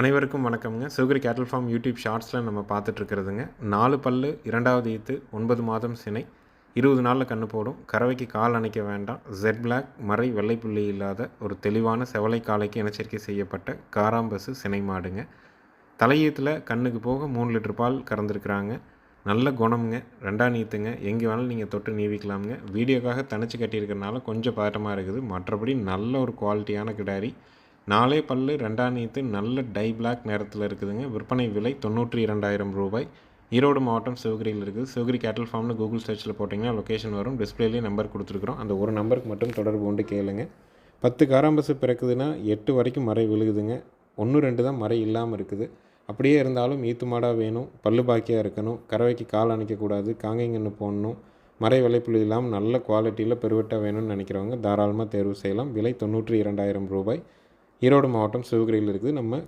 அனைவருக்கும் வணக்கம்ங்க. சிவகிரி கேட்டில் ஃபார்ம் யூடியூப் ஷார்ட்ஸில் நம்ம பார்த்துட்ருக்கிறதுங்க. 4 பல்லு 2வது ஈத்து 9 மாதம் சினை 20 நாளில் கன்று போடும். கறவைக்கு கால் அணைக்க வேண்டாம். ஜெட் பிளாக் மறை வெள்ளைப்புள்ளி இல்லாத ஒரு தெளிவான செவலை காலைக்கு இனச்சேர்க்கை செய்யப்பட்ட காராம்பசு சினை மாடுங்க. தலையீத்தில் கண்ணுக்கு போக 3 லிட்டர் பால் கறந்துருக்குறாங்க. நல்ல குணம்ங்க. 2ஆம் ஈத்துங்க. எங்கே வேணாலும் நீங்கள் தொட்டு நீவிக்கலாமுங்க. வீடியோக்காக தனிச்சு கட்டியிருக்கிறனால கொஞ்சம் பதட்டமாக இருக்குது. மற்றபடி நல்ல ஒரு குவாலிட்டியான கிடாரி. 4 பல்லு 2ஆம் ஈத்து நல்ல டை பிளாக் நேரத்தில் இருக்குதுங்க. விற்பனை விலை 92,000 ரூபாய். ஈரோடு மாவட்டம் சிவகிரியில் இருக்குது. சிவகிரி கேட்டில் ஃபார்ம்னு கூகுள் சர்ச்சில் போட்டிங்கன்னா லொக்கேஷன் வரும். டிஸ்பிளேலேயே நம்பர் கொடுத்துருக்குறோம். அந்த ஒரு நம்பருக்கு மட்டும் தொடர்பு கொண்டு கேளுங்க. 10 காராம்பசு பிறக்குதுன்னா 8 வரைக்கும் மறை விழுகுதுங்க. 1 2 தான் மறை இல்லாமல் இருக்குது. அப்படியே இருந்தாலும் ஈத்து மாடாக வேணும், பல்லு பாக்கியாக இருக்கணும், கறவைக்கு கால் அணைக்கக்கூடாது, காங்கைங்கன்று போடணும், மறை வெள்ளைப்புள்ளி இல்லாமல் நல்ல குவாலிட்டியில் பெருவெட்டாக வேணும்னு நினைக்கிறவங்க தாராளமாக தேர்வு செய்யலாம். விலை 92,000 ரூபாய். ஈரோடு மாவட்டம் சிவகிரியில் இருக்குது. நம்ம